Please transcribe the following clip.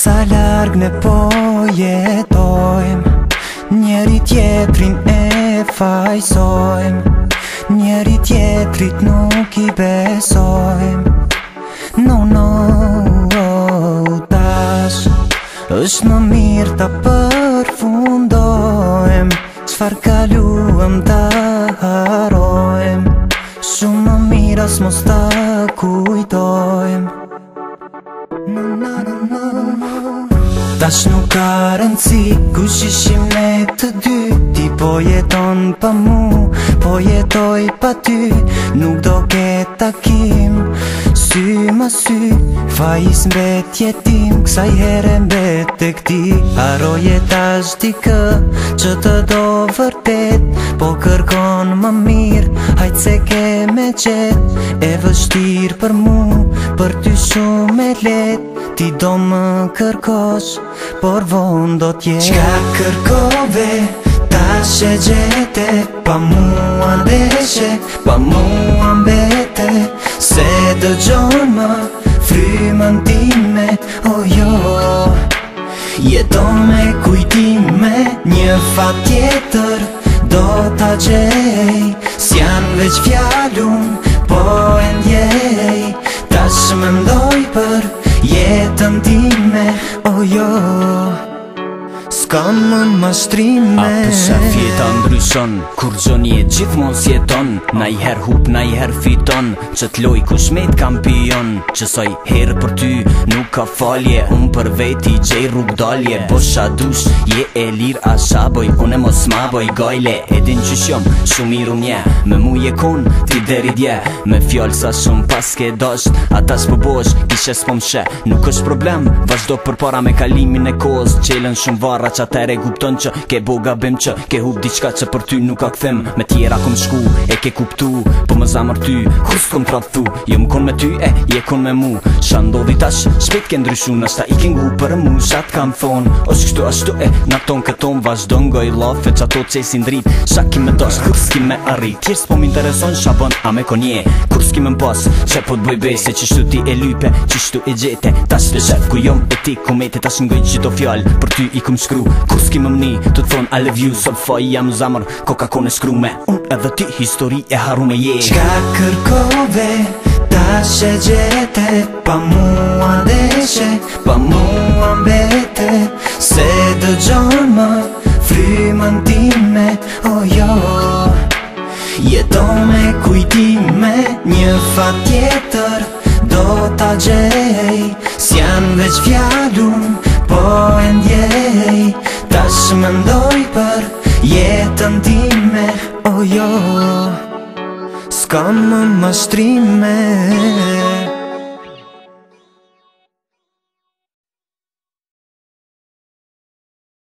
Sa larg ne po jetojmë, njeri tjetrin e fajsojmë, njeri tjetrit nuk I besojmë. No, tash është më mirë ta përfundojmë, çfarë kaluam ta harojmë, shumë më mirë as mos ta kujtojmë. Tash nuk ka rëndësi kush ishim ne të dy, ti po jeton pa mu, po jetoj pa ty, nuk do ketë takim sy më sy, fajis mbet jetim, kësaj here mbet tek ti. Haroje tash dikë që të do vërtet, po kërkon më mirë, hajt se ke me qet, e vështirë për mu, për ty shumë e let, ti do më kërkosh, por vonë do t'jetë. Qka kërkove, tash e gjete, pa mua ndeshe, pa mua mbete, se dëgjon më frymën time, oh jo. Jeton me kujtime, një fat tjetër do t'a gjej, s'jan veç fjallun, po e ndjej, tash më mendoj për jetën time, oh jo. S'kam më mashtrime. A përsa fjeta ndryshon, kur gjon jet gjithmon s'jeton, na I her hup, na I her fiton, që t'loj kush me t'kampion, që soj herë për ty, nuk ka falje, unë për veti gjej rrug dalje, bosha dush, je e lir asha boj, une mos ma boj gajle, edin që shjom, shumë miru mje, me mu je kon, ti deri dje, me fjall sa shumë pas ke dasht, ata s'po bosh, kishe s'po mshe, nuk është problem, vazhdo për para me kalimin e koz, qelen shumë varra që atere kupton që ke bo gabim që ke hup diçka që për ty nuk ka këthim, me tjera kom shku, e ke kuptu, po më zamër ty, kur s'kom tradhthu, jo m'kon me ty, je kon me mu, sha ndodhi tash, shpet ke ndryshu, nashta I ke ngu për mu, shat kam thon, është kështu ashtu na ton këton, vazhdo ngoj lafe që ato qesin drit, sha ki me dosh, kur s'ki me arrit, tjerës po m'intereson, sha bën a me konje, kur s'ki me m'pas, që po t'boj bej, se qështu ti e lype, qështu e gjete, tash të shef, ku jom e ti kumete, tash ngoj qito fjall, për ty I kum shkru, kur s'ki më mni, të thon I love you, sot faj jam zamër, koka kone shkru me, unë edhe ti histori e haru me je. Qka kërkove, tash e gjete, pa mua ndeshe, pa mua mbete, se dëgjon më frymën time, oh jo. Jeton me kujtime, një fat tjetër do t'a gjej, s'jan veç fjallun, po e ndjej, tash mendoj për jetën time, oh jo. S'kam më mashtrime.